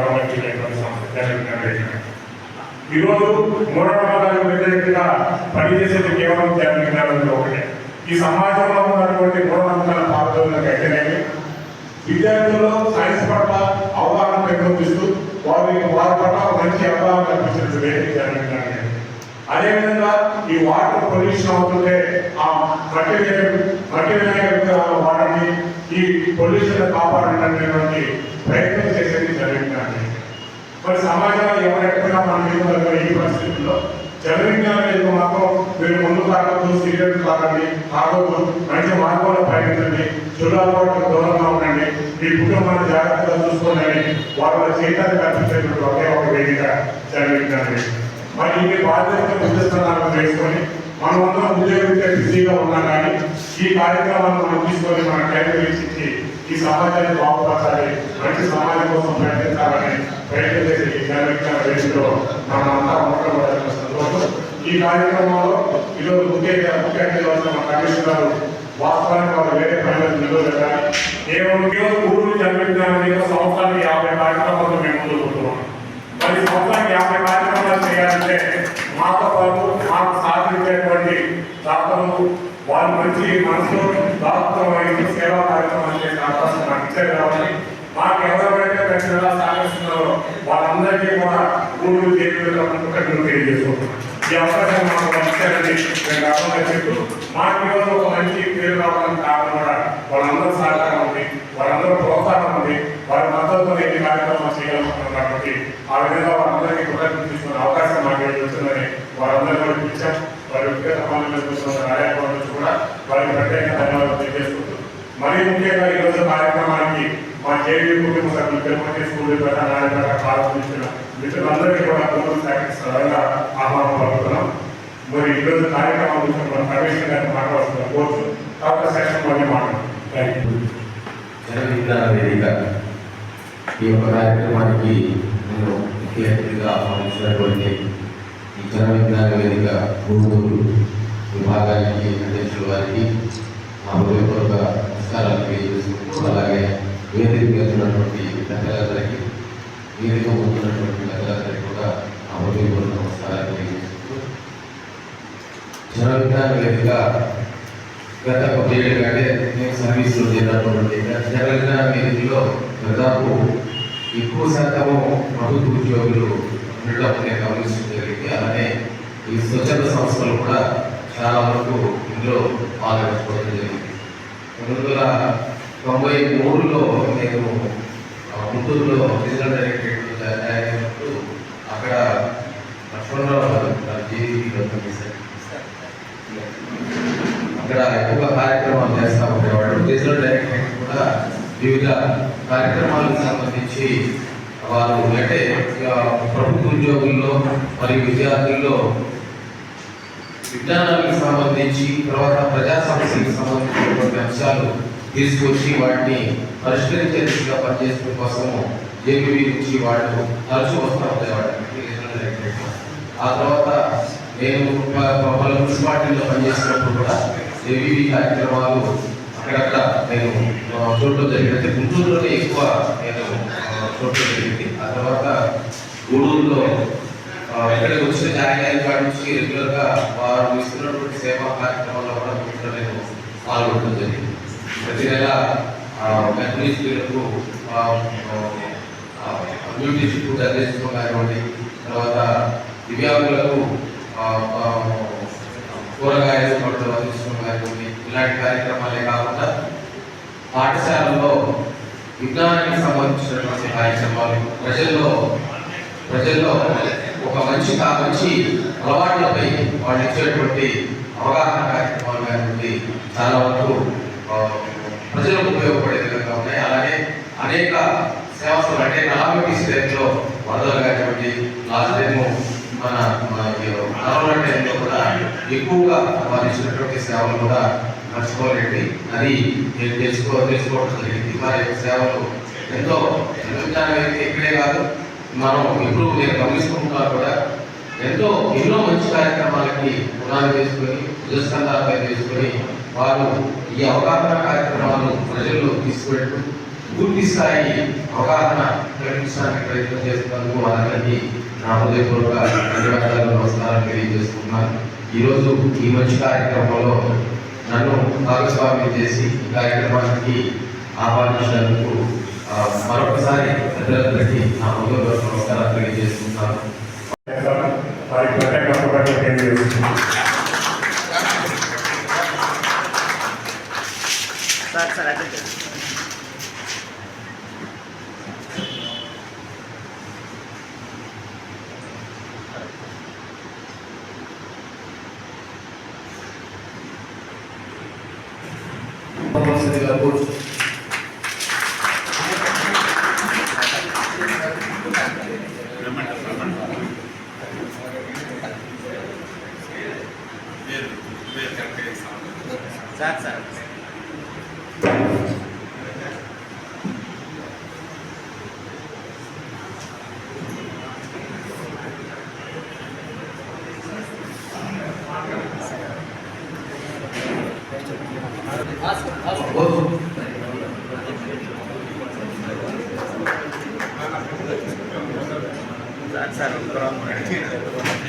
ప్రారంభించినటువంటి సంస్థ. ఈరోజు మూఢనమ్మకాలకు వ్యతిరేకంగా పనిచేసేది కేవలం జనవిజ్ఞానంలో ఒకటే. ఈ సమాజంలో ఉన్నటువంటి మూఢనమ్మకాల పాల్గొనలకు అయితేనేమి విద్యార్థుల్లో సైన్స్ పట్ల అవగాహన పెంపొందిస్తూ వారి పట్ల మంచి అవగాహన కల్పించడం వేరే జనవిజ్ఞానం. అదేవిధంగా ఈ వాటర్ పొల్యూషన్ అవుతుంటే ఆ మట్టి వినాయక వాటిని ఈ పొల్యూషన్ కాపాడడానికి ప్రయత్నం చేసేది జనవిజ్ఞానం. మరి సమాజంలో ఎవరెక్కడా మన మీద ఈ పరిస్థితుల్లో జనవిజ్ఞానం యొక్క మాత్రం మీరు ముందు కాకూడదు, సిగరెట్ తాగండి, తాగొద్దు, మంచి మార్గంలో ప్రయత్నించండి, చుల్లాపాటు దూరంగా ఉండండి, మీ కుటుంబాన్ని జాగ్రత్తగా చూసుకోండి వాళ్ళ చైతన్యం కల్పించేటువంటి ఒకే ఒక వేదిక జనవిజ్ఞానం. మరి ఈ బాధ్యతగా ఉద్దేశాలను వేసుకొని మనమందరం ఉద్యోగంతో బిజీగా ఉన్నా కానీ ఈ కార్యక్రమాలను మనం తీసుకొని మన టైం వేసి ఈ సమాజాన్ని బాగుపరచాలి, మంచి సమాజం కోసం ప్రయత్నించాలని ప్రయత్నం చేసే ఈ జనవిజ్ఞాన వేదికలో మనమంతా ఉండడం సంతోషం. ఈ కార్యక్రమంలో ఈరోజు ముఖ్య అతిథిగా మన కమిషనర్ గారు వాస్తవానికి వారు వేరే పనులు నిలవలేదని కేవలం ఊరు జనవిజ్ఞానం సంవత్సరానికి 50 కార్యక్రమాలు మేము ముందు కూర్చున్నాం. మరి సంవత్సరానికి 50 కార్యక్రమాలు చేయాలంటే మాతో పాటు మాకు సాధించేటువంటి దాతలు వాళ్ళు మంచి మనసులో దాతృత్వమైన సేవా కార్యక్రమాలు చేసే అవకాశం నాకు ఇచ్చారు కాబట్టి మాకు ఎవరైతే ప్రతి నెలా సాధిస్తున్నారో వాళ్ళందరికీ కూడా ఊరు జీవితం తెలియజేసుకుంటున్నాం. ఈ అవకాశం మాకు ఇచ్చారని నేను రావాలని చెప్తూ మాకు ఈరోజు ఒక మంచి పేరు రావడానికి కారణం కూడా వాళ్ళందరూ సహకారం ఉంది, వాళ్ళందరూ ప్రోత్సాహం ఉంది, వారి మద్దతుతో ఈ కార్యక్రమాలు చేయగలుగుతున్నాం. కాబట్టి ఆ విధంగా వారందరికీ కృతజ్ఞతలు తీసుకునే అవకాశం మాకు వచ్చిందని వారందరూ కూడా పిలిచాం. వారి వ్యక్తిగత పనులు చూస్తున్న కార్యక్రమం నుంచి కూడా వారికి ప్రత్యేక ధన్యవాదాలు తెలియజేసుకుంటూ మరీ ముఖ్యంగా ఈరోజు కార్యక్రమానికి మా జేడీ కుటుంబ సభ్యులు తిరుపతి స్కూల్ నారాయణపేట ప్రారంభించిన మిత్రులందరికీ కూడా కుటుంబ శాఖగా ఆహ్వానం పలుకుతున్నాం. మరి ఈరోజు కార్యక్రమం గురించి మన కమిషనర్ గారిని మాట్లాడుతున్న కోర్టు తర్వాత సెషన్ మళ్ళీ మాట్లాడుతున్నాం. జనవిజ్ఞాన వేదిక ఈ యొక్క కార్యక్రమానికి నేను ముఖ్య అతిథిగా ఆహ్వానించినటువంటి ఈ జనవిజ్ఞాన వేదిక గూడూరు విభాగానికి అధ్యక్షుల వారికి మా హృదయపూర్వక నమస్కారాలు తెలియజేసుకుంటూ అలాగే వేదిక మీద ఉన్నటువంటి పెద్దలందరికీ వేదిక ముందున్నటువంటి పెద్దలందరికీ కూడా మా హృదయపూర్వక నమస్కారాలు తెలియజేసుకుంటూ జనవిజ్ఞాన వేదిక గత 10 ఏళ్ళు కంటే నేను సర్వీసులు చేసినటువంటి జనవిజ్ఞాన వేదికలో దాదాపు ఎక్కువ శాతము ప్రభుత్వ ఉద్యోగులు ఉండడం నేను గమనించడం జరిగింది. అలానే ఈ స్వచ్ఛంద సంస్థలు కూడా చాలా వరకు ఇందులో పాల్గొనడం జరిగింది. 1993లో నేను గుంటూరులో రీజనల్ డైరెక్టరేట్లో జాయిన్ అయినప్పుడు అక్కడ లక్ష్మణరావు జేడీలో పనిచేశారు. అక్కడ ఎక్కువ కార్యక్రమాలు చేస్తూ ఉండేవాడు. రీజనల్ డైరెక్టరేట్ కూడా వివిధ కార్యక్రమాలకు సంబంధించి వారు అంటే ప్రభుత్వ ఉద్యోగుల్లో మరియు విద్యార్థుల్లో విజ్ఞానానికి సంబంధించి తర్వాత ప్రజా సమస్యలకు సంబంధించినటువంటి అంశాలు తీసుకొచ్చి వాటిని పరిష్కరించే దిశగా పనిచేసడం కోసము జేపీబీ నుంచి వాళ్ళు తరచూ వస్తూ ఉండేవాడు. ఆ తర్వాత నేను పలు మున్సిపాలిటీలో పనిచేసినప్పుడు కూడా జేపీబీ కార్యక్రమాలు అక్కడక్కడ నేను చూడటం జరిగింది. గుంటూరులోనే ఎక్కువ నేను చూడటం జరిగింది. ఆ తర్వాత గూడూరులో ఇక్కడికి వచ్చిన జాయిన్ అయిన కాడి నుంచి రెగ్యులర్గా వారు ఇస్తున్నటువంటి సేవా కార్యక్రమాల్లో కూడా నేను పాల్గొనడం జరిగింది. ప్రతి నెల మెగ్నీషియన్లకు బ్యూటీ షూట్ అందించడం కానివ్వండి, తర్వాత దివ్యాంగులకు కూరగాయలు పట్టుదల అందించడం కానివ్వండి, ఇలాంటి కార్యక్రమాలే కాకుండా పాఠశాలలో విజ్ఞానానికి సంబంధించినటువంటి కార్యక్రమాలు ప్రజల్లో ఒక మంచి అలవాట్లపై వాళ్ళు ఇచ్చేటువంటి అవగాహన కార్యక్రమాలు కానివ్వండి చాలా వరకు ప్రజలకు ఉపయోగపడే విధంగా ఉన్నాయి. అలాగే అనేక సేవలు అంటే కలామిటీస్ టైంలో వరదలు కానివ్వండి, లాస్ట్ టైము మన కరోనా టైంలో కూడా ఎక్కువగా వారు ఇచ్చినటువంటి సేవలు కూడా మర్చిపోలేండి. అది నేను తెలుసుకోవడం జరిగింది. వారి యొక్క సేవలు ఎంతో ఇక్కడే కాదు, మనం ఎప్పుడు నేను గమనిస్తున్నా కూడా ఎన్నో మంచి కార్యక్రమాలకి పునాది వేసుకొని భుజస్కంధాలపై వేసుకొని వారు ఈ అవగాహన కార్యక్రమాలను ప్రజల్లో తీసుకువెళ్తూ పూర్తి స్థాయి అవగాహన కలిగించడానికి ప్రయత్నం చేస్తున్నందుకు వారందరికీ నా హృదయపూర్వక ధన్యవాదాలు, నమస్కారాలు తెలియజేస్తున్నాను. ఈరోజు ఈ మంచి కార్యక్రమంలో నన్ను భాగస్వామ్యం చేసి ఈ కార్యక్రమానికి ఆహ్వానించినందుకు మరొకసారి ప్రజలందరికీ నా హృదయపూర్వక నమస్కారాలు తెలియజేస్తున్నాను. వారికి ప్రత్యేక కృతజ్ఞతలు తెలియజేస్తున్నాను. సార్ అదే సార్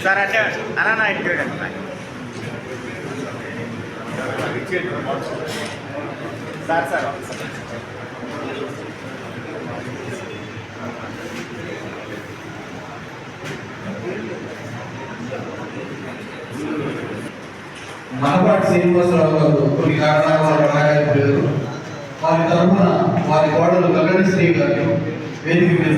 సార్ అంటే అన్నా ఇచ్చేయండి సార్ మనపాటి శ్రీనివాసరావు గారు కొన్ని కారణాల వల్ల రాయలేదు. వారి తరఫున వారి కోడలు గగని శ్రీ గారు వేదిక మీద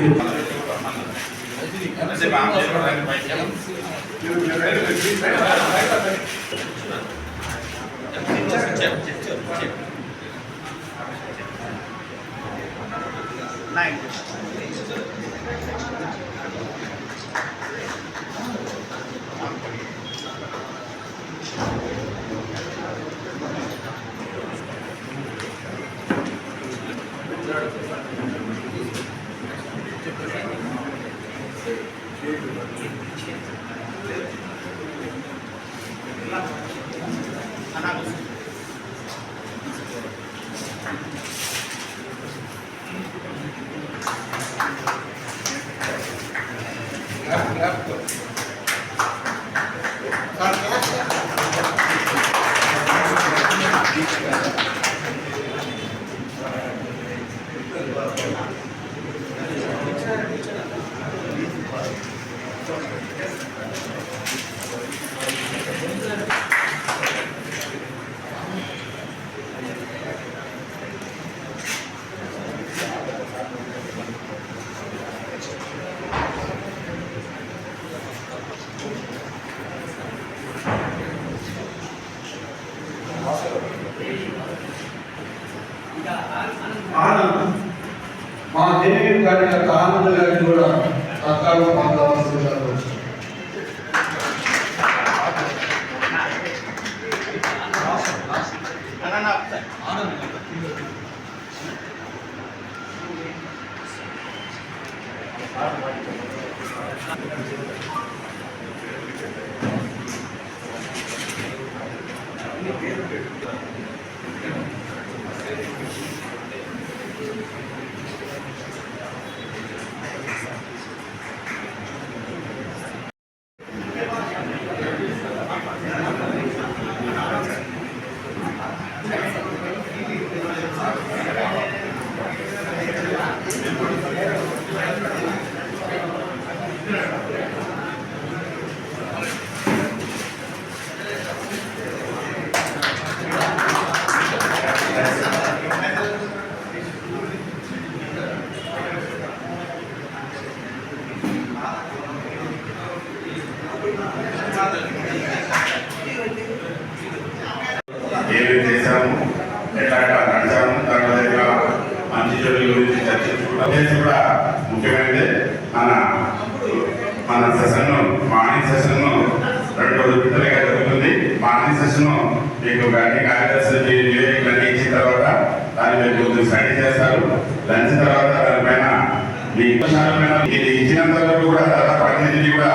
ఆనంద్ మా దేవి గారి యొక్క ఆనంద గారిని కూడా సత్కారం పొందవలసిందిగా ఏమి చేశాము, ఎట్లాగా నడిచాము, దాని దగ్గర మంచి చెడుల గురించి చర్చించుకుంటాం. కూడా ముఖ్యమైనది మన సెషన్ మార్నింగ్ సెషన్ 2 రోజుల పిల్లలుగా జరుగుతుంది. మార్నింగ్ సెషన్ మీకు అన్ని కార్యదర్శి నివేదికలన్నీ ఇచ్చిన తర్వాత దాన్ని మీరు కొంచెం స్టడీ చేస్తారు. లంచ్ తర్వాత దానిపైన మీ విషయాలపైన ఇది ఇచ్చినంత వరకు కూడా దాదాపు అన్నింటినీ కూడా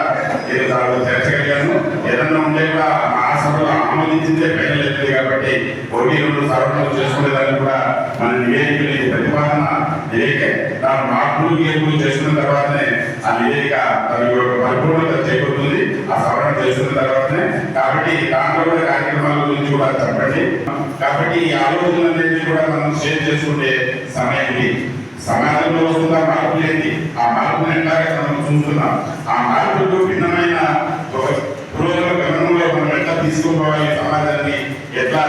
నేను చర్చగలిగాను. ఏదన్నా ఉంటే కూడా మా సభలో ఆమోదించిందే ఫైనల్ అవుతుంది కాబట్టి 1-2 సవరణలు చేసుకునేదాన్ని కూడా మన నివేదికలు ప్రతిపాదన నివేదిక దాని మార్పులు గేపులు చేసుకున్న తర్వాతనే ఆ నివేదిక పరిపూర్ణత చేకూరుతుంది. ఆ సవరణ చేసుకున్న తర్వాతనే కాబట్టి దాంట్లో కూడా కార్యక్రమాల గురించి కూడా చెప్పండి. కాబట్టి ఈ ఆలోచనలు అనేది కూడా మనం షేర్ చేసుకునే సమయం ఇది. సమాజంలో వస్తున్న మార్పులు ఏంటి, ఆ మార్పులు ఎట్లాగే మనం చూస్తున్నాం. ఆ మార్పులకు భిన్నమైన పురోగతి గమనంలో మనం ఎట్లా తీసుకుపోవాలి, సమాజాన్ని ఎట్లా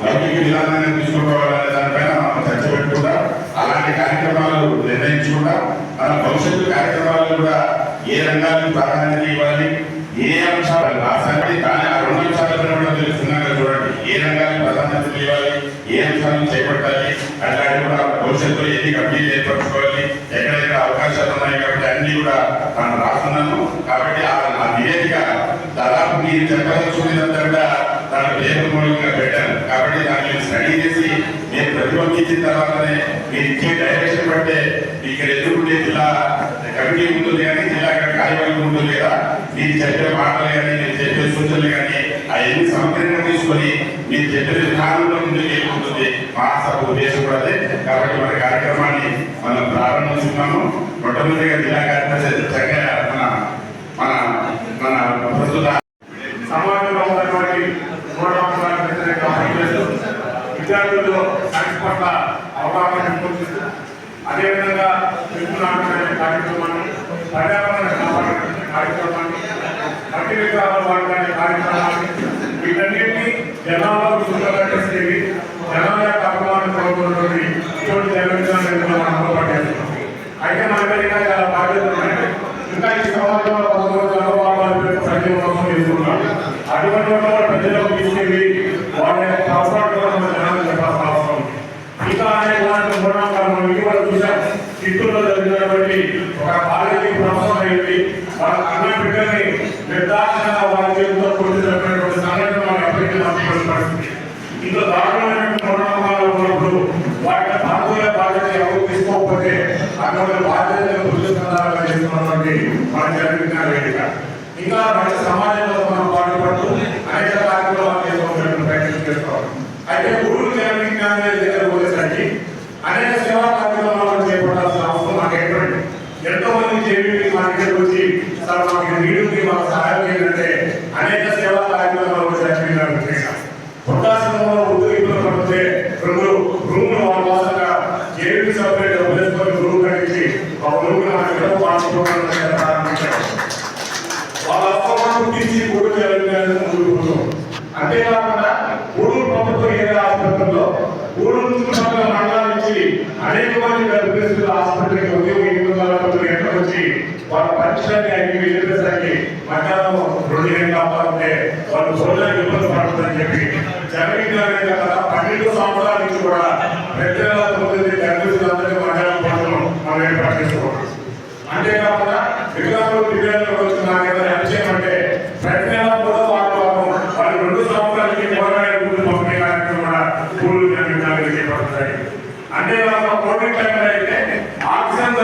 లౌకిక విధానాన్ని తీసుకుపోవాలనే దానిపైన మనం చర్చ పెట్టుకుంటా అలాంటి కార్యక్రమాలు నిర్ణయించుకుంటా మన భవిష్యత్తు కార్యక్రమాలు కూడా ఏ రంగాలకు ప్రాధాన్యత ఇవ్వాలి, ఏ అంశాలు రాసాలి కానీ ఆ 2 అంశాలను కూడా తెలుస్తున్నాగా చూడండి. ఏ రంగాలకు ప్రాధాన్యత ఇవ్వాలి, ఏ అంశాలను చేపట్టాలి, అట్లాంటి కూడా భవిష్యత్తులో ఎన్ని కమిటీలు ఏర్పరచుకోవాలి, ఎక్కడెక్కడ అవకాశాలు ఉన్నాయి కాబట్టి అన్ని కూడా మనం రాస్తున్నాము. కాబట్టి ఆ నివేదిక దాదాపు మీరు చెప్పదలుచుకునేదంతా కూడా దాని పేరు మూలంగా పెట్టాను. కాబట్టి దాన్ని స్టడీ చేసి నేను ప్రతిబంధించిన తర్వాతనే మీరు ఇచ్చే డైరెక్షన్ బట్టే ఇక్కడ ఎదుర్కొంటే జిల్లా కమిటీ ఉంటుంది కానీ జిల్లా కార్యవర్గం ఉంటుంది కదా, మీరు చెప్పే మాటలు కానీ మీరు చెప్పే సూచనలు కానీ అవన్నీ సమగ్రంగా తీసుకొని మీరు చెప్పిన విధానంలో ముందుకు వెళ్ళిపోతుంది మా సభ ఉద్దేశం కూడా అదే. కాబట్టి మన కార్యక్రమాన్ని మనం ప్రారంభిస్తున్నాము. మొట్టమొదటిగా జిల్లా కార్యదర్శి మన మన ప్రస్తుత సమాజంలో ఉన్నటువంటి మూఢనమ్మకాలకు వ్యతిరేకంగా పనిచేస్తూ విద్యార్థుల్లో సైన్స్ పట్ల అవగాహన పెంపొందిస్తూ అదేవిధంగా తెలుగునాటకమైన కార్యక్రమాన్ని, పర్యావరణ కాపాడే కార్యక్రమాన్ని, మట్టి విగ్రహాలు వాడడానికి కార్యక్రమాన్ని వీటన్నింటినీ జనాలకు సులభేవి జనాల యొక్క అభిమానం కోరుకున్నటువంటి ఇటువంటి జగన్ మనం అమలుపట్టేస్తున్నాం. అయితే మన దగ్గర చాలా బాధ్యతలు ఉన్నాయి. ఇంకా ఈ సమాజంలో అటువంటి ప్రజలకు తీసుకెళ్ళి వాళ్ళ యొక్క అవసరాలు కూడా మన జనాలు చెప్పాల్సిన అవసరం ఉంది. ఇంకా అనేక మూఢనమ్మకాలు మనం ఇటీవల చూసాం. చిత్తూరులో జరిగినటువంటి ఒక బాలికకి ప్రమాదం అయింది. వాళ్ళ అన్న బిడ్డని నిర్దాక్షిణంగా వాళ్ళ చేతితో కొట్టినటువంటి సంఘటన మనం ఎప్పటికీ మర్చిపోయిన పరిస్థితి. ఇంట్లో దారుణమైనటువంటి మూఢనమ్మకాలు ఉన్నప్పుడు వాటి భారతీయ బాధ్యత ఎవరు తీసుకోకపోతే అటువంటి బాధ్యతలు గుర్తిస్తున్నారని చేస్తున్నటువంటి మన జరిగిన వేదిక. ఇంకా మన సమాజంలో మనం పాటుపడుతూ అనేక కార్యక్రమాలు చేసుకోవడానికి ప్రయత్నం చేస్తాం. అయితే గురువులు జన్మించాలనే దగ్గర పోయేసరికి అనేక సేవా కార్యక్రమాలను చేపట్టాల్సిన అవసరం మాకు ఏర్పడింది. ఎంతో మంది చేపి మా దగ్గరకు వచ్చి సార్ మాకు నీడుకి మాకు సహాయం ఏంటంటే అనేక సేవా కార్యక్రమాలు చేశాం. వృద్ధాశ్రమంలో ఉద్యోగులు పడితే 2 రూములు వాళ్ళ వాసంగా జేబీ సపరేట్ ఉపయోగించుకొని రూమ్ కట్టించి ఒక రూమ్ ప్రారంభించారు. వాళ్ళ అవసరాలను తీర్చి గూడూరు జరుగుతుంది. అంతేకాకుండా గూడూరు ప్రభుత్వ ఏరియా ఆసుపత్రిలో గూడూరు చుట్టుపక్కల మండలాల నుంచి అనేక మంది గర్భిణీలు ఆసుపత్రికి ఉదయం 8:40 గంటలకు వచ్చి వాళ్ళ పరీక్షలన్నీ అన్ని వెళ్ళేసరికి మధ్యాహ్నం 2 గంటలు అవ్వాలంటే వాళ్ళు భోజనానికి ఇబ్బంది పడుతుందని చెప్పి జరిగిన 12 సంవత్సరాల నుంచి కూడా ప్రతి నెల 9 గర్భిణీలందరికీ మధ్యాహ్నం భోజనం మనం ఏర్పాటు చేసుకోవాలి. అంతేకాకుండా వికలాంగులు వచ్చిన హెల్ప్ చేయమంటే ప్రతి నెల కూడా వాళ్ళు 2 సంవత్సరాలకి పంపిణీ కార్యక్రమం కూడా స్కూల్ చేపడుతున్నాయి. అంతేకాకుండా కోవిడ్ టైంలో అయితే ఆక్సిజన్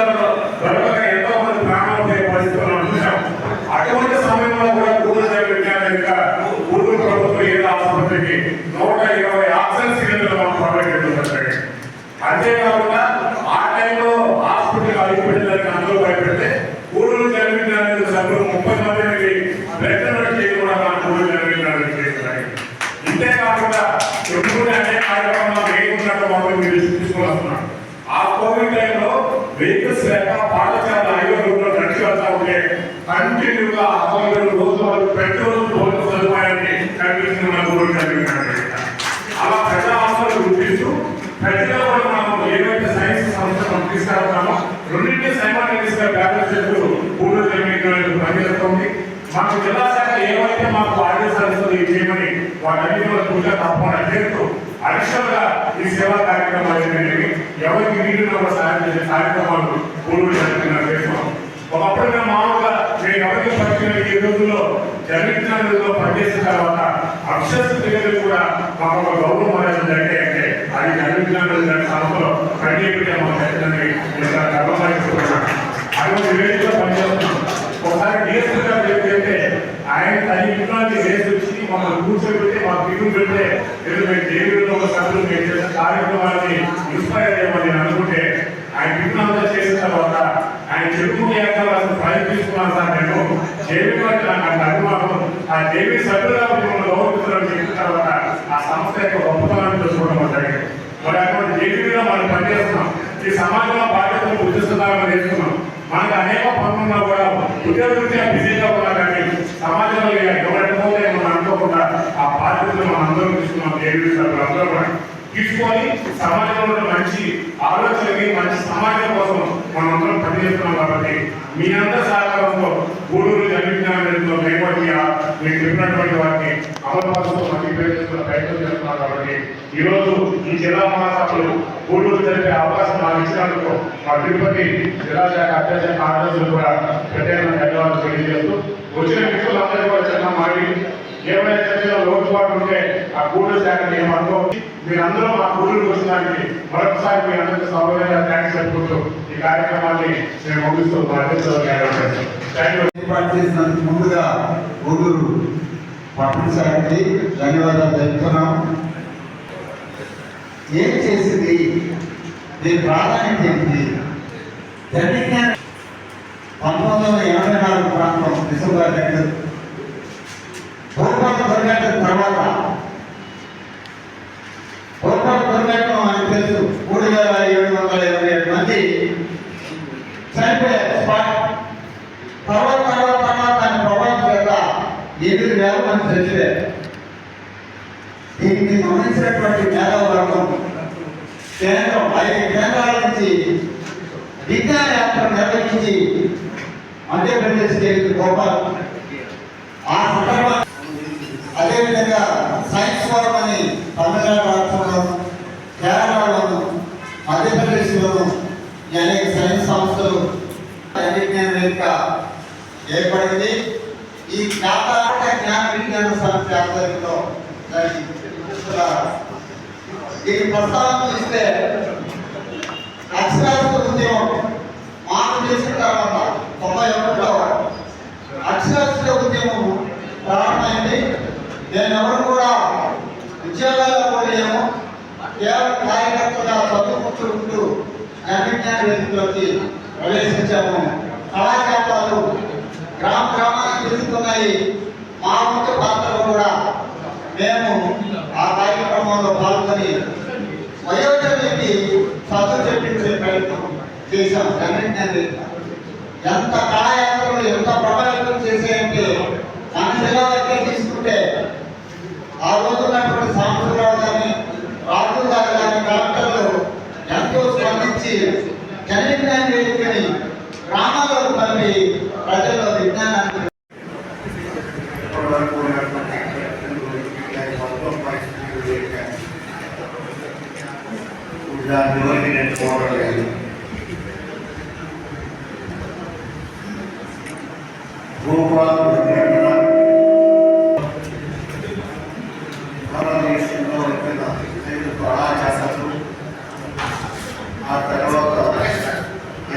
దొరకక ఎంతో మంది ప్రాణాలు పరిస్థితుల్లో చూసాం. అటువంటి సమయంలో కూడా గూడూరు ప్రభుత్వం ఏదో ఆసుపత్రికి 120 ఆక్సిజన్ సిలిండర్లు మనం ప్రొవైడ్ చేస్తున్నారు. అంతేకాకుండా ఆ టైంలో హాస్పిటల్ అడిగిపెట్టడానికి అందరూ భయపెడితే గూడూరు జరిగిన సభ్యులు 30 మందికి బ్లడ్ డొనేట్ చేయడం కూడా మన గూడూరు జరిగిన. ఇంతేకాకుండా ఎప్పుడు అనేక కార్యక్రమాలు వేయకున్నట్టు మనం మీరు తీసుకుని వస్తున్నాం. ఆ కోవిడ్ టైంలో వెహికల్స్ లేక పాఠశాల 5 రూపాయలు నడిచి వెళ్తా ఉంటే కంటిన్యూగా 60 రోజుల వరకు పెట్రోల్ భోజన సదుపాయాన్ని కల్పించిన మన గూడూరు జరిగిన. అలా ప్రజా అవసరాలు గుర్తిస్తూ ప్రజల్లో కూడా మనం ఏవైతే సైన్స్ సంస్థలు తీసుకెళ్తామో రెండింటినీ సైమల్టేనియస్ గా బ్యాలెన్స్ చేస్తూ గూడూరు జరిగిన పనిచేస్తుంది. మాకు జిల్లా శాఖ ఏవైతే మాకు ఆదేశాలు చేయమని వాటన్నిటిలో పూజ తప్పకుండా చేస్తూ అడిషనల్ గా ఈ సేవా కార్యక్రమాలు అనేవి ఎవరికి వీటిలో సహాయం చేసే కార్యక్రమాలు గూడూరు జరిగిన చేస్తున్నాం. ఒకప్పుడు మేము మామూలుగా నేను ఎవరికి పరిచయం ఈ రోజుల్లో జరిగిన రోజుల్లో పనిచేసిన తర్వాత అక్షరస్తులు కూడా మాకు ఒక గౌరవ మర్యాద జరిగే అంటే అది జరిగిన సంస్థలో పనిచేయకుంటే మా ఖచ్చితంగా గర్వంగా చెప్తున్నాను. అటువంటి వేదికలో పనిచేస్తున్నాం. ఒకసారి డిఎస్పీ గారు చెప్తే ఆయన తన ఇంట్లో వేసి వచ్చి మమ్మల్ని కూర్చొని ముందుకు వెళ్తే దేవుడిలో ఒక సభ్యులు మీరు చేసిన కార్యక్రమాన్ని ఇన్స్పైర్ అయ్యమని నేను అనుకుంటే ఆయన టిఫిన్ చేసిన తర్వాత ఆయన చెరుకు ఏకాలు అసలు ప్రయత్నం తీసుకున్నాను సార్ నేను జేబీ వాటి నాకు అభిమానం ఆ జేబీ సభ్యులుగా మిమ్మల్ని గౌరవిస్తున్నారని చెప్పిన తర్వాత ఆ సంస్థ యొక్క గొప్పతనాన్ని తెలుసుకోవడం జరిగింది. మరి అటువంటి జేబీగా మనం పనిచేస్తున్నాం. ఈ సమాజంలో బాధ్యతలు ఉద్దేశిస్తున్నామని నేర్చుకున్నాం. మనకు అనేక పనులున్నా కూడా ఉద్యోగంగా బిజీగా ఉన్నా కానీ సమాజంలో ఎవరైతే మనం అనుకోకుండా ఆ బాధ్యతలు మనం అందరం తీసుకున్నాం. జేబీ సభ్యులు అందరూ కూడా తీసుకొని సమాజంలో ఉన్న మంచి ఆలోచనని మంచి సమాజం కోసం మనం అందరం పనిచేస్తున్నాం. కాబట్టి మీ అందరి సహకారంతో గూడూరు జన్మించడంలో మీకు చెప్పినటువంటి వాటిని అమలుపరుస్తూ మంచి ప్రయత్నిస్తున్న ప్రయత్నం చేస్తున్నాం. కాబట్టి ఈరోజు ఈ జిల్లా మహాసభలు గూడూరు జరిపే అవకాశం మాకు ఇచ్చినందుకు మా తిరుపతి జిల్లా శాఖ అధ్యక్ష కార్యదర్శులు కూడా ప్రత్యేకంగా ధన్యవాదాలు తెలియజేస్తూ వచ్చిన మిత్రులందరూ కూడా చిన్న మాడి ఏమైనా చర్చలో లోటుపాటు ఉంటే ఆ గూడూరు శాఖని ఏమనుకో మీరందరూ మా గూడూరుకు వచ్చినానికి మరొకసారి మీ అందరికీ సౌకర్యంగా థ్యాంక్స్ చెప్పుకుంటూ ఈ కార్యక్రమాన్ని మేము ముగిస్తూ మా అధ్యక్షులు ఏర్పాటు చేసినందుకు ముందుగా గూడూరు పట్టణ శాఖకి ధన్యవాదాలు తెలుపుతున్నాం. ఏం చేసింది, దీని ప్రాధాన్యత ఏంటి? 1984 ప్రాంతం డిసెంబర్ 2 భోపాల్ దుర్ఘటన తర్వాత భోపాల్ దుర్ఘటన మనకు తెలుసు 3727 మంది చనిపోయారు. తర్వాత ఆయన ప్రభావం చేత 7,000 మంది చనిపోయారు. దీన్ని గమనించినటువంటి మేధావర్గం కేంద్రం 5 కేంద్రాల నుంచి విజ్ఞాన యాత్ర నిర్వహించి మధ్యప్రదేశ్ వెళ్ళి భోపాల్ ఆ సందర్భంగా అదేవిధంగా సైన్స్ ఫోరం అని తమిళనాడు రాష్ట్రంలోను కేరళలోను మధ్యప్రదేశ్లోను అనేక సైన్స్ సంస్థలు విజ్ఞాన వేదిక ఏర్పడింది. ఈ జ్ఞాన విజ్ఞాన సంస్థ ఆధ్వర్యంలో దీని ప్రస్తావన ఇస్తే అక్షరాస్యత ఉద్యమం మాకు చేసిన తర్వాత 91లో అక్షరాస్యత ఉద్యమం ప్రారంభమైంది. నేను ఎవరు కూడా ఉద్యోగాల్లో పోలేము, కేవలం కార్యకర్తగా చదువుకుంటూ జ్ఞాన వేదికలోకి ప్రవేశించాము. కళాశాలలు గ్రామానికి తిరుగుతున్నాయి. మా వంతు పాత్రలో కూడా మేము ఆ కార్యక్రమంలో పాల్గొని వయోజనులకి చదువు చెప్పించే ప్రయత్నం చేశాం. ఎంత కళాయాత్రలు ఎంత ప్రభావితం చేసాయంటే మన జిల్లా దగ్గర తీసుకుంటే ఆ రోజు ఉన్నటువంటి సాంస్కృతిరావు కానీ రాజు గారు కానీ డాక్టర్లు ఎంతో స్పందించి జనవిజ్ఞాన వేదికని గ్రామాల్లో మళ్ళీ ప్రజల్లో విజ్ఞానాన్ని భారతదేశంలో కళాశాలలు ఆ తర్వాత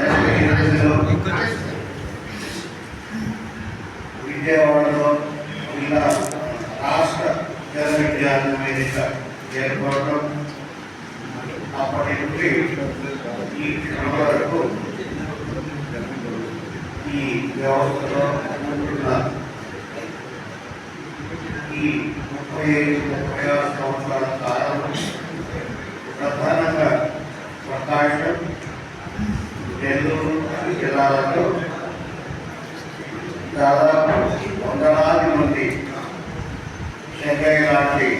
88లో విజయవాడలో ఇలా రాష్ట్ర జనవిజ్ఞాన వేదిక ఏర్పడటం అప్పటి నుండి ఈ వరకు ఈ వ్యవస్థలో ఉంటున్న ఈ 35-36 సంవత్సరాల కాలం ప్రధానంగా ప్రకాశం నెల్లూరు జిల్లాలలో దాదాపు 100 మంది చెన్నై లాంటి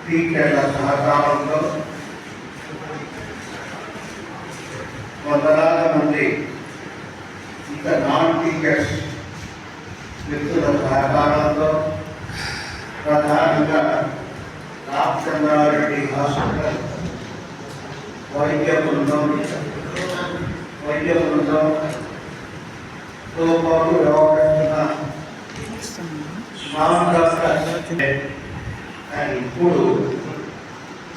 టీచర్ల సహకారంతో 100 మంది ఇంకా నాన్ టీచర్స్ వ్యక్తుల సహకారంతో ప్రధానంగా రామచంద్రారెడ్డి హాస్పిటల్ వైద్య బృందంతో పాటు వ్యవహరిస్తున్న స్మార్ట్ డాక్టర్స్ అండ్ ఇప్పుడు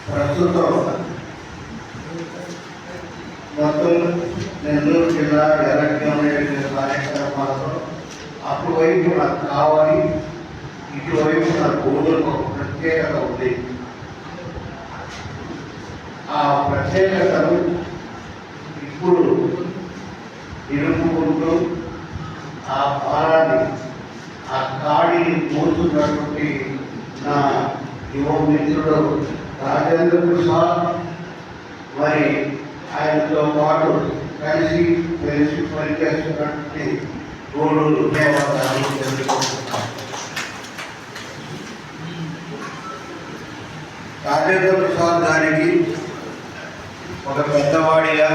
ప్రస్తుతం మొత్తం నెల్లూరు జిల్లా ఎలక్ట్రానిక్ కార్యక్రమాలతో అటువైపు నాకు కావాలి ఇటువైపు నా గోధులకు ఒక ప్రత్యేకత ఉంది. ఆ ప్రత్యేకతను ఇప్పుడు నిలుపుకుంటూ ఆ భారాన్ని, ఆ కాడిని మోస్తున్నటువంటి నా యువ మిత్రుడు రాజేంద్ర ప్రసాద్, మరి ఆయనతో పాటు కలిసి పనిచేస్తున్నటువంటి గోడూరు ధన్యవాదాలు తెలుపుకుంటున్నాను. రాజేంద్ర ప్రసాద్ గారికి ఒక పెద్దవాడిగా,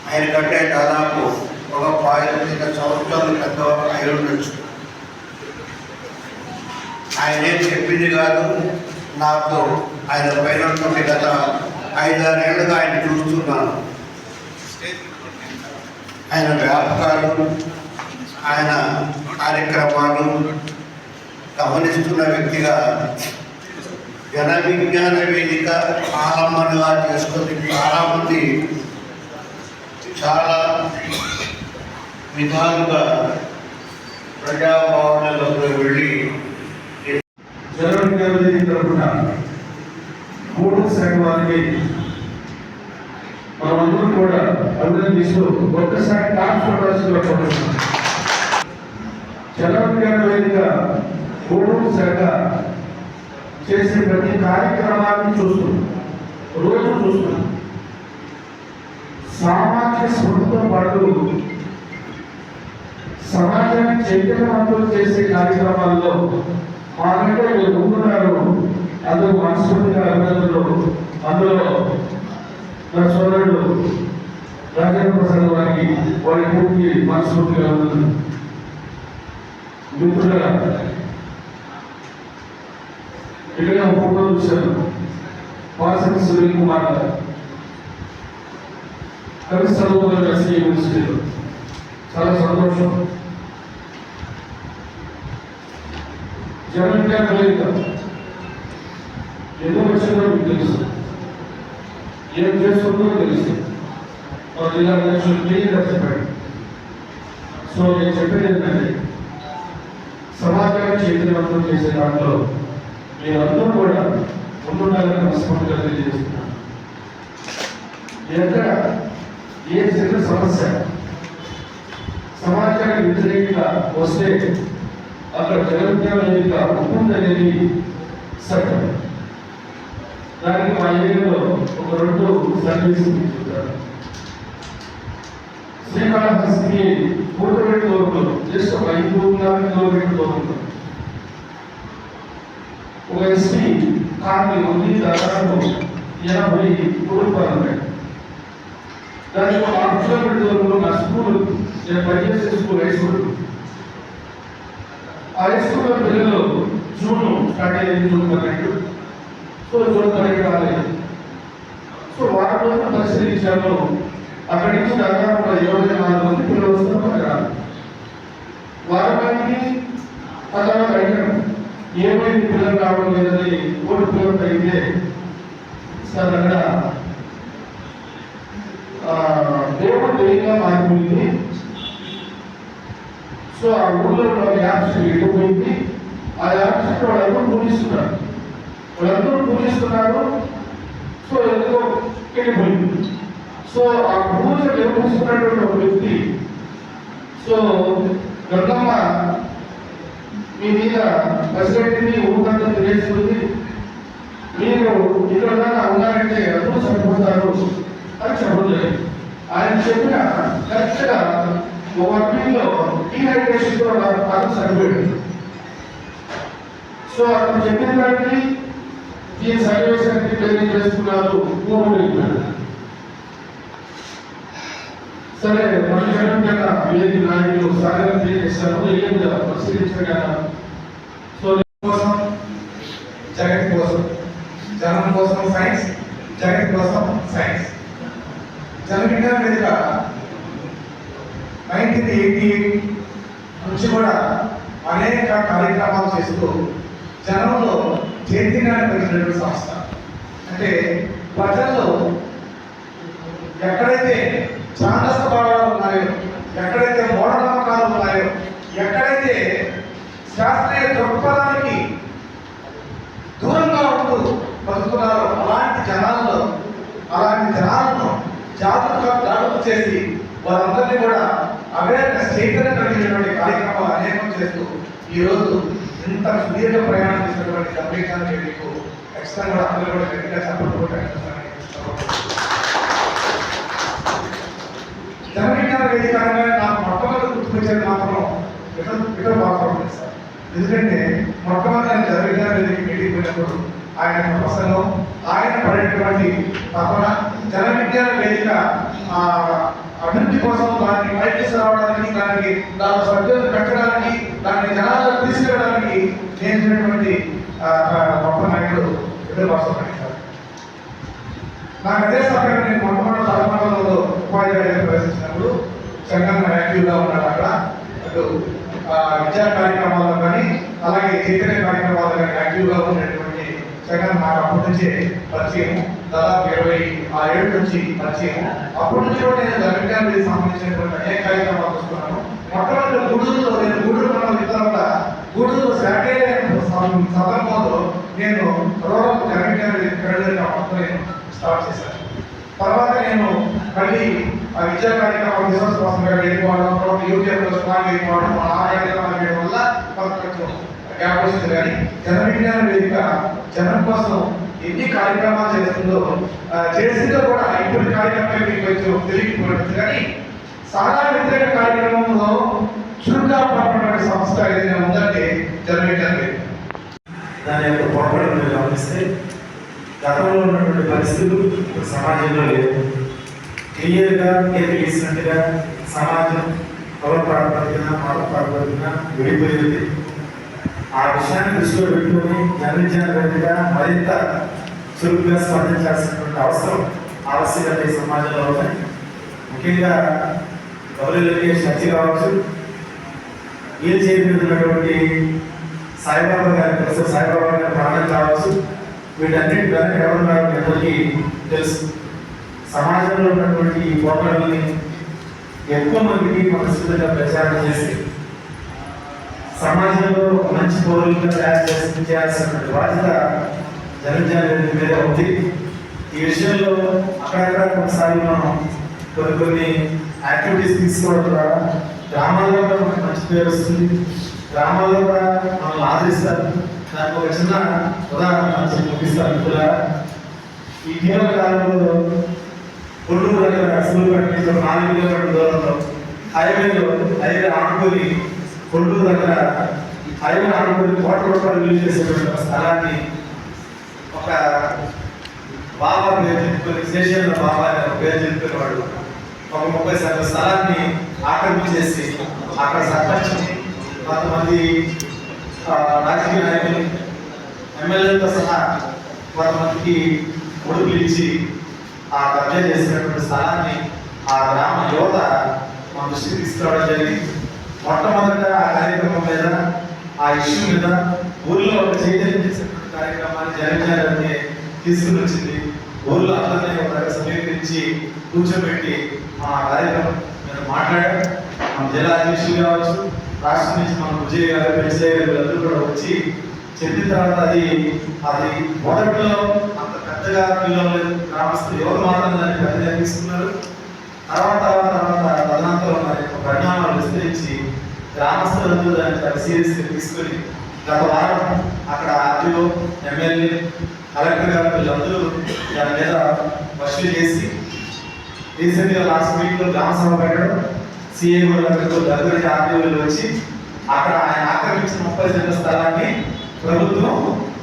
ఆయన కంటే దాదాపు ఒక 15 సంవత్సరాలు పెద్దవాడు అయి ఉండొచ్చు. ఆయన ఏం చెప్పింది కాదు, నాకు ఆయన పైన గత 5-6 ఏళ్ళుగా ఆయన చూస్తున్నాను. ఆయన వ్యాపకాలు, ఆయన కార్యక్రమాలు గమనిస్తున్న వ్యక్తిగా జన విజ్ఞాన వేదిక ఆలంబనగా చేసుకొని చాలామంది చాలా విధాలుగా ప్రజాభవనాలకు వెళ్ళి జనవరి 20 తరఫున గూడూరు శాఖ వారికి మనమందరం కూడా అభినందిస్తూ ఒక్కసారి కాన్స్టిట్యూన్సీలో పడుతున్నాం. జనవరి 20 గూడూరు శాఖ చేసే ప్రతి కార్యక్రమాన్ని చూస్తున్నాం, రోజు చూస్తున్నాం. సామాజిక స్పృహతో పాటు సమాజాన్ని చైతన్యవంతులు చేసే కార్యక్రమాల్లో మాకంటే మీరు ముందున్నారు. అందులో మనస్ఫూర్తిగా అభినందనలు. అందులో నా సోదరుడు రాజేంద్ర ప్రసాద్ వారికి వారి పూర్తి మనస్ఫూర్తిగా అభినందనలు. మిత్రులుగా ఇక్కడ ఫోటో చూశాను. వాసవి సునీల్ కుమార్ గారు కలిసి చదువుకున్న ఎస్సీ యూనివర్సిటీలో చాలా సంతోషం. జనవిజ్ఞాన వేదిక ఎందుకు వచ్చిందో మీకు తెలుసు, ఏం చేస్తుందో తెలుసు. మా జిల్లా అధ్యక్షులు క్లియర్గా చెప్పాడు. సో నేను చెప్పేది ఏంటంటే, సమాజాన్ని చైతన్యవంతం చేసే దాంట్లో మీరందరూ కూడా ముందుండాలని మనస్ఫూర్తిగా తెలియజేస్తున్నాను. ఎక్కడ ఏ చిన్న సమస్య సమాజానికి వ్యతిరేకంగా వస్తే అక్కడ జనవిజ్ఞాన వేదిక ఉంటుందనేది సత్యం. దానికి మా ఏరియాలో ఒక 2 సర్వీసులు తీసుకుంటారు. శ్రీకాళహస్తికి 3 దూరంలో, జస్ట్ ఒక 5 కిలోమీటర్ల దూరంలో ఒక ఎస్పీ కాలనీ ఉంది. దాదాపు 80 కుటుంబాలు ఉన్నాయి. దానికి ఒక 6 కిలోమీటర్ల దూరంలో నా స్కూల్, నేను పనిచేసే స్కూల్, హై స్కూల్. ఆ హై స్కూల్లో పిల్లలు జూన్ స్టార్ట్ అయ్యింది, జూన్ 12. సో జూన్ 12 రాలేదు. సో వారం రోజులు పరిశీలించాను. అక్కడి నుంచి దాదాపు 24 మంది పిల్లలు వస్తారు. అక్కడ వారానికి ఆ తర్వాత అడిగాను, ఏమైంది పిల్లలు రావడం లేదని. 3 పిల్లలు అయితే సార్ అక్కడ దేవుడు దెయ్యంగా మారిపోయింది. సో ఆ ఊళ్ళో యాప్స్ వెళ్ళిపోయింది. ఆ యాప్స్ వాళ్ళందరూ పూజిస్తున్నారు, సో ఎందుకో వెళ్ళిపోయింది. సో ఆ పూజ నిర్వహిస్తున్నటువంటి ఒక వ్యక్తి, సో గంగమ్మ మీ మీద పసిగట్టింది, ఊరంతా తెలియజేస్తుంది, మీరు ఇక్కడ దాకా ఉన్నారంటే అందరూ చనిపోతారు అని చెప్పలేదు. ఆయన చెప్పిన కరెక్ట్గా ఒక వీక్లో డీహైడ్రేషన్తో అతను చనిపోయాడు. సో అతను చెప్పిన దానికి ఈ సర్వేశానికి ట్రైనింగ్ చేస్తున్నారు. సరే మన వేదిక నాయకులు సాగరం తెలియజేస్తారు, ఏం పరిశీలించగల. సో కోసం జగన్ కోసం, జనం కోసం సైన్స్, జగన్ కోసం సైన్స్. జనవిజ్ఞాన వేదిక 1988 నుంచి కూడా అనేక కార్యక్రమాలు చేస్తూ జనంలో చైతన్యాన్ని పెంచినటువంటి సంస్థ. అంటే ప్రజల్లో ఎక్కడైతే ఛాందస భావాలు ఉన్నాయో, ఎక్కడైతే మూఢనమ్మకాలు ఉన్నాయో, ఎక్కడైతే శాస్త్రీయ వారందరినీ కూడా అవేర్నెస్ చైతన్యం కలిగినటువంటి కార్యక్రమాలు అనేకం చేస్తూ ఈరోజు ఇంత సుదీర్ఘ ప్రయాణం చేసినటువంటి జనరేషన్ మీకు ఖచ్చితంగా కూడా అందరూ కూడా గట్టిగా సపోర్ట్ జనవిజ్ఞాన వేదిక అనగానే నాకు మొట్టమొదటి గుర్తుకొచ్చేది మాత్రం ఇతర భాగం సార్. ఎందుకంటే మొట్టమొదటి నేను జనవిజ్ఞాన వేదిక మీటింగ్ పోయినప్పుడు ఆయన ప్రసంగం, ఆయన పడేటువంటి తపన జనవిజ్ఞాన వేదిక అభివృద్ధి కోసం దాన్ని పైకి రావడానికి, దానికి దాని సభ్యులను పెట్టడానికి, దాన్ని జనాలకు తీసుకెళ్ళడానికి చేసినటువంటి గొప్ప నాయకుడు ఇతర భాష సార్. నాకు అదే సమయంలో నేను మొట్టమొదటి తలమానంలో ఉపాధ్యాయులు ప్రవేశించినప్పుడు సంఘంగా యాక్టివ్గా ఉన్నాడు. అక్కడ అటు విద్యా కార్యక్రమాల్లో కానీ అలాగే చైతన్య కార్యక్రమాల్లో కానీ యాక్టివ్గా ఉన్నటువంటి సంఘం నాకు అప్పటి నుంచే పరిచయం. దాదాపు 26 ఏళ్ళ నుంచి పరిచయం. అప్పటి నుంచి కూడా నేను జనవిజ్ఞానానికి సంబంధించినటువంటి అనేక కార్యక్రమాలు వస్తున్నాను. మొట్టమొదటి గూడూరులో నేను గూడూరు మండలం తర్వాత గూడూరు శాఖ సందర్భంలో నేను రూరల్ జనవిజ్ఞాన నేను స్టార్ట్ చేశాను. తర్వాత నేను మళ్ళీ ఆ విద్యా కార్యక్రమం రిసోర్స్ పర్సన్గా వెళ్ళిపోవడం, తర్వాత యూట్యూబ్లో స్ట్రాంగ్ అయిపోవడం, ఆ కార్యక్రమాలు చేయడం వల్ల కొంచెం గ్యాప్ వచ్చింది. కానీ జనవిజ్ఞాన వేదిక జనం కోసం ఎన్ని కార్యక్రమాలు చేస్తుందో చేసిందో కూడా ఇప్పుడు కార్యక్రమం మీకు కొంచెం తెలియకపోతుంది. కానీ సారా వ్యతిరేక కార్యక్రమంలో చురుగ్గా పడినటువంటి సంస్థ ఏదైనా ఉందంటే జనవిజ్ఞాన వేదిక. దాని యొక్క పొరపాటు గమనిస్తే గతంలో ఉన్నటువంటి పరిస్థితులు ఇప్పుడు సమాజంలో లేవు. క్లియర్గా తెలిసినట్టుగా సమాజం కుల ప్రాతిపదికన, మత ప్రాతిపదికన విడిపోయింది. ఆ విషయాన్ని దృష్టిలో పెట్టుకుని జనవిజ్ఞాన వేదిక మరింత చురుగ్గా స్పందించాల్సినటువంటి ఆవశ్యకత ఈ సమాజంలో ఉన్నాయి. ముఖ్యంగా గౌరవలకి శక్తి కావచ్చు, వీల్ చైర్ మీద ఉన్నటువంటి సాయిబాబా గారి ప్రొఫెసర్ సాయిబాబా గారి ప్రాణం కావచ్చు, వీటన్నిటి వెనక ఎవరున్నారు ఎవరికి తెలుసు. సమాజంలో ఉన్నటువంటి ఈ పోరాటాలని ఎక్కువ మందికి మనస్ఫూర్తిగా ప్రచారం చేసి సమాజంలో మంచి పౌరులుగా తయారు చేయాల్సినటువంటి బాధ్యత జనవిజ్ఞాన వేదిక మీద ఉంది. ఈ విషయంలో అక్కడక్కడ కొన్నిసార్లు మనం కొన్ని యాక్టివిటీస్ తీసుకోవడం ద్వారా గ్రామాల్లో కూడా మనకు మంచి పేరు వస్తుంది. గ్రామాల్లో కూడా మనల్ని ఆదరిస్తారు. దానికి ఒక చిన్న ఉదాహరణ ముగిస్తాను. కూడా ఈ ఇటీవల కాలంలో కొల్లూరు దగ్గర సూర్యపేట నుంచి 4 కిలోమీటర్ల దూరంలో హైవే ఆనుకొని కొల్లూరు దగ్గర హైవే ఆనుకొని ₹1,00,00,000 విలువ చేసేటువంటి స్థలాన్ని ఒక బాబా పేరు చెప్పుకొని శేషేంద్ర బాబా అనే పేరు చెప్పుకునే వాడు ఒక 30 సెంట్ల స్థలాన్ని ఆక్రమించేసి అక్కడ సర్పంచ్ కొంతమంది రాజకీయ నాయకులు ఎమ్మెల్యేలతో సహా కొంతమందికి ఒడుగులు ఇచ్చి ఆ కబ్జా చేసినటువంటి స్థలాన్ని ఆ గ్రామ యువత మన దృష్టికి తీసుకురావడం జరిగింది. మొట్టమొదట ఆ కార్యక్రమం మీద, ఆ ఇష్యూ మీద ఊర్లో ఒక చైతన్యం చేసినటువంటి కార్యక్రమాన్ని జనవిజ్ఞానాన్ని తీసుకుని వచ్చింది. ఊర్లో అందరినీ ఒక సమీకరించి కూర్చోబెట్టి ఆ కార్యక్రమం మీద మాట్లాడారు. మన జిల్లా అధ్యక్షులు కావచ్చు, రాష్ట్రం నుంచి మన విజయ్ గారు, విజయ్ గారు అందరూ కూడా వచ్చి చెప్పిన తర్వాత అది మొదట్లో అంత పెద్దగా పిల్లలు గ్రామస్తులు యువత మాత్రం దాన్ని పెద్దగా తీసుకున్నారు. తర్వాత తదనంతరం మరి పరిణామాలు విస్తరించి గ్రామస్తులందరూ దాన్ని చాలా సీరియస్గా తీసుకొని గత వారం అక్కడ ఆర్టీఓ, ఎమ్మెల్యే, కలెక్టర్ గారు వీళ్ళందరూ దాని మీద పరిశీలన చేసి రీసెంట్గా లాస్ట్ వీక్లో గ్రామ సభ పెట్టడం, సిఐ దగ్గర ఆర్టీఓలు వచ్చి అక్కడ ఆయన ఆక్రమించిన 30 సెంట్ల స్థలాన్ని ప్రభుత్వం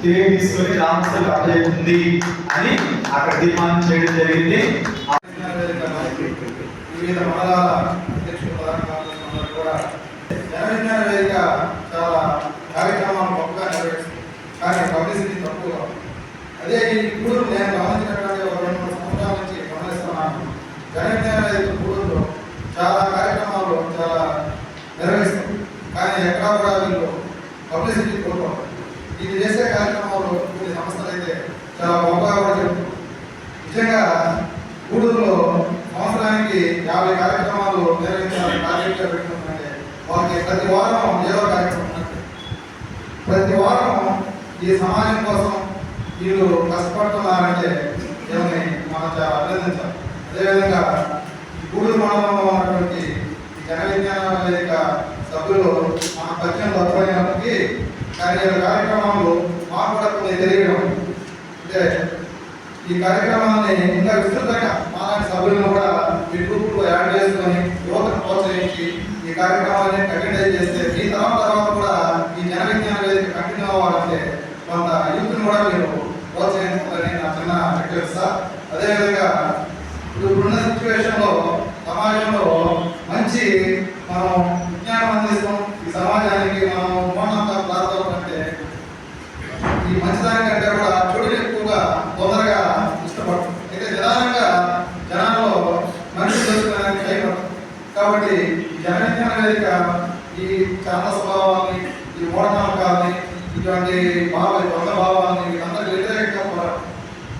తిరిగి తీసుకొని గ్రామస్తులకు అప్పచెప్తుంది అని అక్కడ తీర్మానం చేయడం జరిగింది. వివిధ మండలాల అధ్యక్షులు, ప్రధాన కార్యదర్శులు కూడా జనవిజ్ఞాన వేదిక చాలా కార్యక్రమాలు గొప్పగా నిర్వహిస్తుంది. కానీ పబ్లిసిటీ తక్కువగా. అదే ఇప్పుడు నేను గమనించినటువంటి ఒక 2-3 సంవత్సరాల నుంచి గమనిస్తున్నాను. జనవిజ్ఞాన వేదిక గూడూరులో చాలా కార్యక్రమాలు చాలా నిర్వహిస్తుంది. కానీ ఎక్కడా కూడా వీళ్ళు పబ్లిసిటీ కోరుకోవాలి. ఇది చేసే కార్యక్రమాలు కొన్ని సంస్థలు అయితే చాలా గొప్పగా కూడా చెప్తున్నారు. నిజంగా గూడూరులో సంవత్సరానికి 50 కార్యక్రమాలు నిర్వహించాలని టార్గెట్గా పెట్టుకుంటుంటే వాళ్ళకి ప్రతి వారం ఏదో కార్యక్రమం ఉంటుంది. ప్రతి వారం ఈ సమాజం కోసం వీళ్ళు కష్టపడుతున్నారంటే ఏమని మనం చాలా అభినందించాలి. అదేవిధంగా గూడూరు మండలంలో ఉన్నటువంటి ఈ జన విజ్ఞాన వేదిక సభ్యులు మన పరిచయం తక్కువైనప్పటికీ కానీ ఈ కార్యక్రమాలు మాకు కూడా కొన్ని తెలియడం అంటే ఈ కార్యక్రమాన్ని ఇంకా విస్తృతంగా మాలాంటి సభ్యులను కూడా మీ గ్రూపులో యాడ్ చేసుకొని యువతను ప్రోత్సహించి ఈ కార్యక్రమాన్ని కంటిన్యూ చేస్తే మీ తర్వాత కూడా ఈ జన విజ్ఞాన వేదిక కంటిన్యూ అవ్వాలంటే కొంత యూత్ని కూడా మీరు ప్రోత్సహించాలని నా చిన్న రిక్వెస్ట్ సార్. అదేవిధంగా ఇప్పుడున్న సిచ్యువేషన్లో సమాజంలో మంచి మనం విజ్ఞానం అందిస్తాం ఈ సమాజానికి మనం మోనంగా ప్రార్థన అంటే ఈ మంచిదానికంటే కూడా చెడుని ఎక్కువగా తొందరగా ఇష్టపడతాం. అయితే నిదానంగా జనాల్లో మంచి తెలుసుకోవడానికి భయపడతాం. కాబట్టి ఈ జన విజ్ఞాన వేదిక ఈ చాంద స్వభావాన్ని ఈ మూఢనమ్మకాలని ఇటువంటి దొంగ భావాన్ని వీళ్ళందరికీ వ్యతిరేకంగా పోరాటం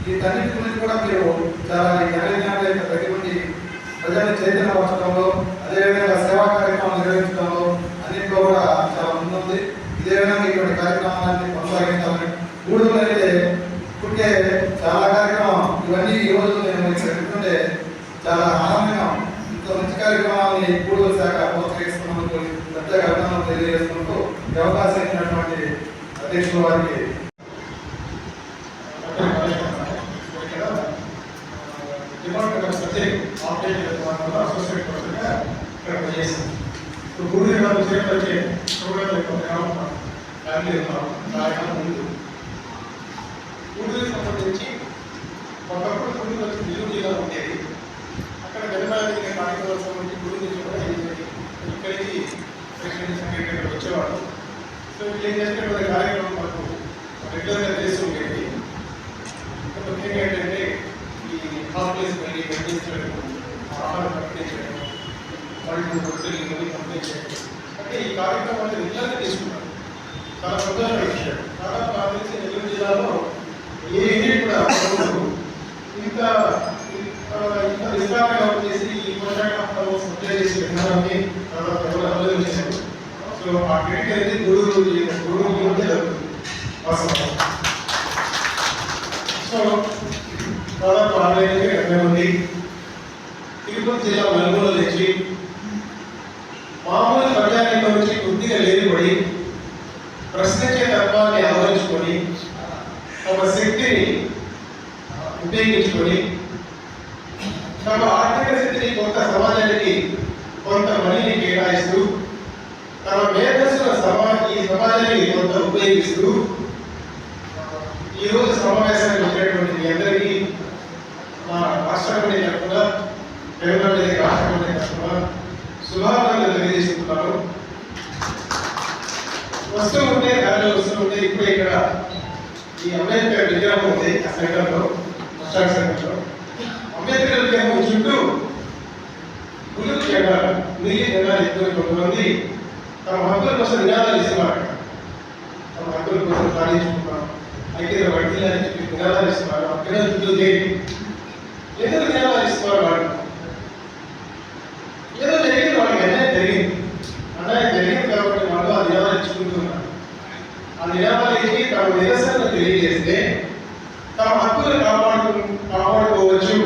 వీటన్నిటి గురించి కూడా మీరు చాలా ఈ జన విజ్ఞాన వేదిక దగ్గర నుండి ప్రజల్ని చైతన్యపరచడంలో అదేవిధంగా సేవా కార్యక్రమాలు నిర్వహించడంలో అన్నింటిలో కూడా చాలా ముందుంది. ఇదే విధంగా ఇటువంటి కార్యక్రమాలన్నీ కొనసాగించాలని గూడూరులో అయితే ఇప్పటికే చాలా కార్యక్రమం ఇవన్నీ ఈ రోజు నేను ఇక్కడ పెట్టుకుంటే చాలా ఆనందంగా ఇంత మంచి కార్యక్రమాన్ని గూడూరు శాఖ ప్రోత్సహిస్తున్నందుకు ప్రత్యేక అభినందనలు తెలియజేసుకుంటూ ఈ అవకాశం ఇచ్చినటువంటి అధ్యక్షుల వారికి గూడూరు గారు చేపట్టే ప్రోగ్రాం ఫ్యామిలీ ముందు గూడూరుకి సంబంధించి ఒకప్పుడు గూడూరు వచ్చి నెల్లూరు జిల్లా ఉండేది. అక్కడ గణపతి కార్యక్రమాలకు సంబంధించి గూడూరు నుంచి కూడా ఇక్కడికి ప్రెసిడెంట్ సెక్రటరీ వచ్చేవాడు. సో వీళ్ళు ఏం చేస్తే కార్యక్రమం మాకు రెగ్యులర్గా చేస్తూ ఉండేది. ముఖ్యంగా ఏంటంటే ఈ హాస్పిటల్స్ వెళ్ళి మెయింటైన్ ఆహారం పంపించడం వాళ్ళు హోటల్ పంపించడం అంటే ఈ కార్యక్రమాన్ని రెగ్యులర్గా తీసుకున్నారు. చాలా సంతోషమైన విషయం. దాదాపు నాకు తెలిసి నెల్లూరు జిల్లాలో ఏ యూనిట్ కూడా ఇంత విస్తారంగా చేసి ఈ పోషకాహారం సప్లై చేసే విధానాన్ని అభివృద్ధి చేశారు. సో ఆ క్రెడిట్ అనేది గూడూరు జరుగుతుంది వాస్తవం. సో దాదాపు 60 మంది తిరుపతి జిల్లా నలుగురు నుంచి మామూలు ప్రజానీకం నుంచి కొద్దిగా లేనిపడి ప్రశ్నించే తత్వాన్ని ఆలోచించుకొని తమ శక్తిని ఉపయోగించుకొని తమ ఆర్థిక స్థితిని కొంత సమాజానికి కొంత మనీని కేటాయిస్తూ తమ మేధస్సుల ఈ సమాజానికి కొంత ఉపయోగిస్తూ ఈరోజు సమావేశానికి వచ్చినటువంటి మీ అందరికీ మా రాష్ట్రాన్ని తరఫున తెలంగాణ రాష్ట్రాన్ని తరఫున శుభాకాంక్షలు తెలియజేసుకుంటున్నాను. వస్తూ ఉంటే దారిలో వస్తూ ఉంటే ఇప్పుడే ఇక్కడ ఈ అంబేద్కర్ విగ్రహం ఉంది ఆ సెంటర్లో మస్టార్ సెంటర్లో. అంబేద్కర్ విగ్రహం చుట్టూ గుళ్ళు జెండాలు నీలి జెండాలు ఎక్కువ కొంతమంది తమ హక్కుల కోసం నినాదాలు ఇస్తున్నారు. తమ హక్కుల కోసం సాధించుకుంటున్నాం అయితే వడ్డీ అని చెప్పి నినాదాలు ఇస్తున్నారు. ఆ పిల్లల చుట్టూ దేని ఎందుకు నినాదాలు ఇస్తున్నారు? వాళ్ళు ఏదో జరిగింది, వాళ్ళకి అన్యాయం జరిగింది, అన్యాయం జరిగింది కాబట్టి వాళ్ళు ఆ నినాదాలు ఇచ్చుకుంటున్నారు. ఆ నినాదాలు ఇచ్చి తమ నిరసనను తెలియజేస్తే తమ హక్కులు కాపాడుకోవచ్చు,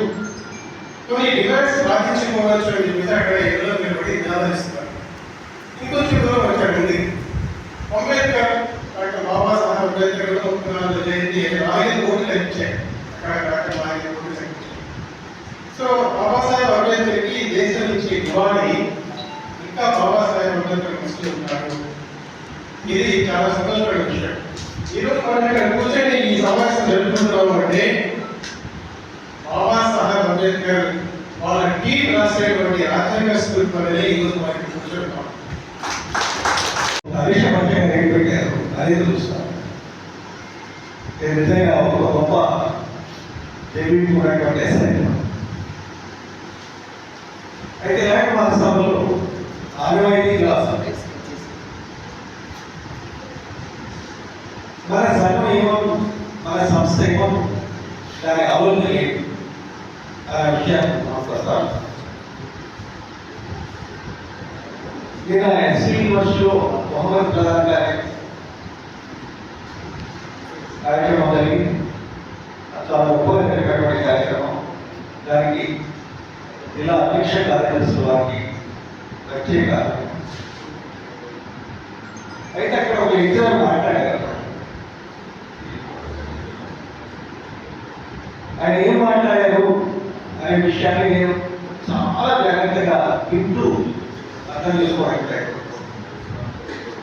కొన్ని డిమాండ్స్ సాధించుకోవచ్చు అని చెప్పి అక్కడ ఎన్నో నిలబడి నినాదాలు ఇస్తున్నారు. ఇంకొంచెం దూరం వచ్చాడు ఉంది అంబేద్కర్ డాక్టర్ బాబాసాహెబ్ అంబేద్కర్ 34 జయంతి 5 కోట్లు ఇచ్చాయి. అక్కడ డాక్టర్ 5 కోట్లు ఇచ్చాయి. సో బాబాసాహెబ్ అంబేద్కర్కి దేశం నుంచి ఇవ్వాలి, ఇంకా బాబాసాహెబ్ అంబేద్కర్ ముస్లిం ఉన్నారు. ఇది చాలా సంతోషమైన విషయం. ఈరోజు మనం ఇక్కడ కూర్చొని ఈ సమావేశం జరుపుకుంటున్నాము అంటే బాబాసాహెబ్ అంబేద్కర్ వాళ్ళ టీం రాసేటువంటి రాజ్యాంగ స్ఫూర్తి అనేది ఈరోజు మనకి కూర్చొని అదేశపంచంగా రేటు పెట్టారు. అదే చూస్తాను నిజంగా ఒక గొప్ప జైవికమైనటువంటి అయితే ఇలాంటి మన సభలో ఆనవాయితీగా మన సంఘం ఏమో మన సంస్థ ఏమో దాని అభివృద్ధి ఏంటి అనే విషయాన్ని మాట్లాడతాను. నిన్న ఎస్సీ యూనివర్సిటీలో మొహమ్మద్ ప్రధాన్ గారి కార్యక్రమం జరిగింది. చాలా గొప్పగా జరిగినటువంటి కార్యక్రమం. దానికి ఇలా అధ్యక్ష కార్యదర్శుల వారికి ప్రత్యేక. అయితే అక్కడ ఒక ఇద్దరు మాట్లాడారు. ఆయన ఏం మాట్లాడారు అనే విషయాన్ని నేను చాలా జాగ్రత్తగా వింటూ అర్థం చేసుకోవడానికి ప్రయత్నిస్తాను.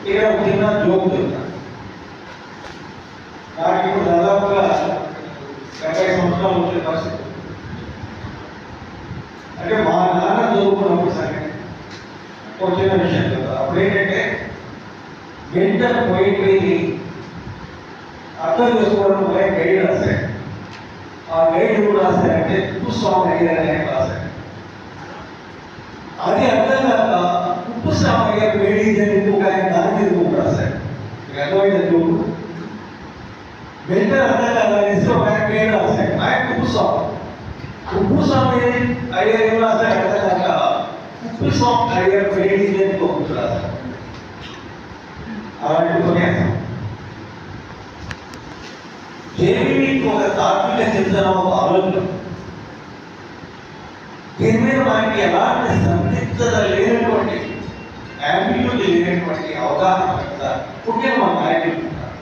ఇక్కడ ఒక చిన్న జోక్ చెప్తాను. నాకు ఇప్పుడు దాదాపుగా 70 సంవత్సరాలు వచ్చే పరిస్థితి. అంటే మా నాన్న చదువుకున్నప్పుడు సరే ఒక చిన్న విషయం చెప్తాను. అప్పుడు ఏంటంటే వెంటర్ పోయిట్రీని అర్థం చేసుకోవడం వల్ల గైడ్ రాశాడు. ఆ గైడ్ ఎప్పుడు రాశారంటే ఉప్పుస్వామి అయ్యారు అని రాశాడు. అది అర్థం కాక ఉప్పుస్వామి అయ్యారు వేడి ఇంకొక ఆయన దాని మీద ఇంకొక రాశాడు. మీకు అర్థమైంది చూడు. వెంటనే అర్థం కాదని ఒక ఆయన గైడ్ రాశాడు. ఆయన ఉప్పుస్వామి అయ్యారు ఏం రాశాడు అర్థం కాక ఉప్పుస్వామి అయ్యారు వేడి ఇంకొక రాశాడు. అలాంటి ఉపన్యాసం జేబీకి ఒక తాత్విక చింతన, ఒక ఆలోచన. దీని మీద మనకి ఎలాంటి సందిగ్ధత లేనటువంటి, యాంబిగ్యూటీ లేనటువంటి అవగాహన పుట్టిన మన నాయకులు ఉంటారు,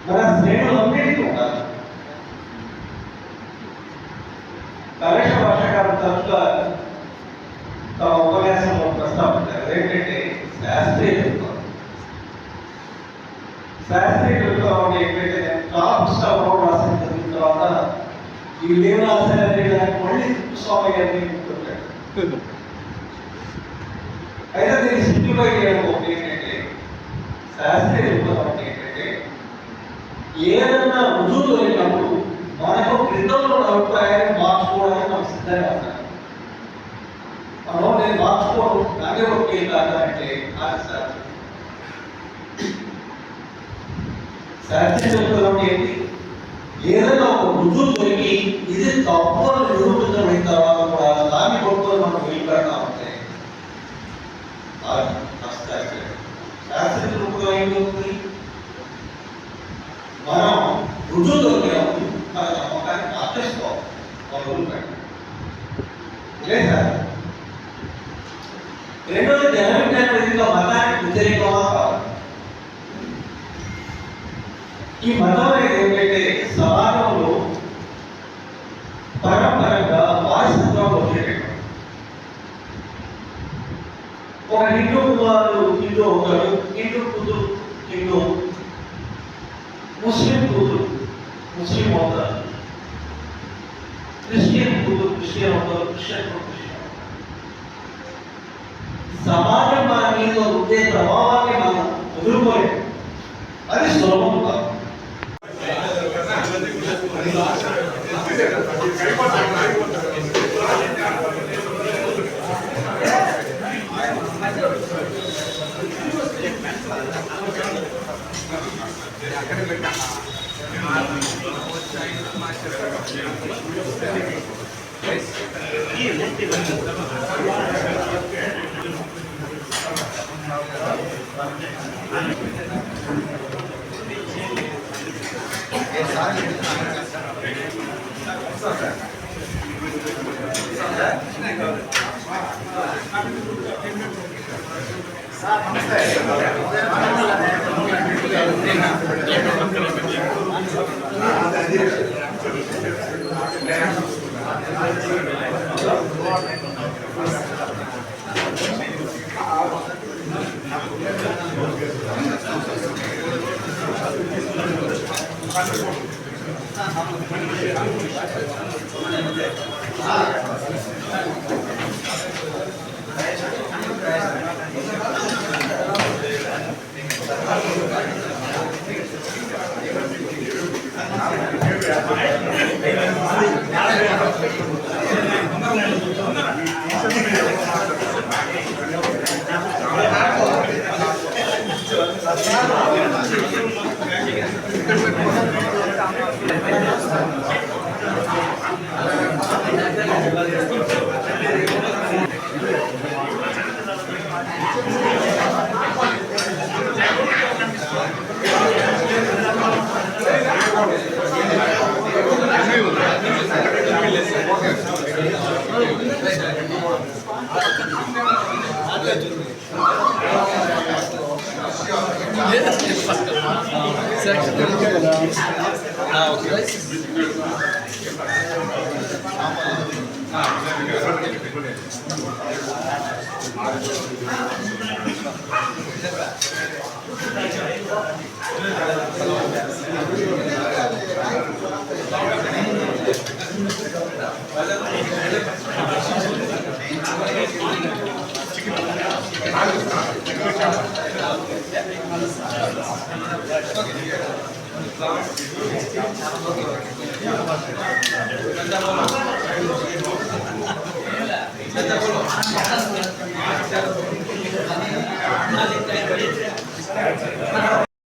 మన శ్రేణులన్నిటికీ ఉండాలి. కళాశ భాషాకారం తరచుగా తమ ఉపన్యాసంలో ప్రస్తావించారు. ఏంటంటే శాస్త్రీయ అంటే ఎప్పుడైతే చాలా పుస్తకాలు రాసిన చదివిన తర్వాత ఈ లేవు రాశారనే దానికి మళ్ళీ స్వామి గారిని గుర్తుంటాడు. అయితే దీన్ని సింప్లిఫై చేయడం ఒకటి ఏంటంటే శాస్త్రీయ దృక్పథం అంటే ఏంటంటే ఏదన్నా రుజువు దొరికినప్పుడు మనకు క్రితంలో అభిప్రాయాన్ని మార్చుకోవడానికి మనం సిద్ధంగా ఉన్నాం. మనం నేను మార్చుకోవడం నాకే ఒకటి కాదా అంటే అది శాస్త్రం. శాస్త్రీయ ఏంటి? ఏదైనా ఒక రుజువు దొరికి ఇది తప్పు అని నిరూపించబడిన తర్వాత కూడా దాన్ని కొట్టుకొని మనం వెళ్ళిపెడతా ఉంటే శాస్త్రీయ దృక్పథం ఏమవుతుంది? మనం రుజువు దొరికినప్పుడు మన నమ్మకాన్ని మార్చేసుకోవాలి. లేదా రెండోది జన విజ్ఞాన వేదిక మతానికి వ్యతిరేకమా కావాలి. ఈ మతం అనేది ఏంటంటే సమాజంలో పరంపరంగా వారసత్వం వచ్చేటట్టు. ఒక హిందూ కుమారుడు హిందూ అవుతాడు, హిందూ కూతురు హిందూ, ముస్లిం కూతురు ముస్లిం అవుతారు, క్రిస్టియన్ కూతురు క్రిస్టియన్ అవుతారు, క్రిస్టియన్ క్రిస్టియన్. సమాజం మన మీద ఉండే ప్రభావాన్ని మనం ఎదుర్కోలేము. అది సులభం కాదు. Gracias.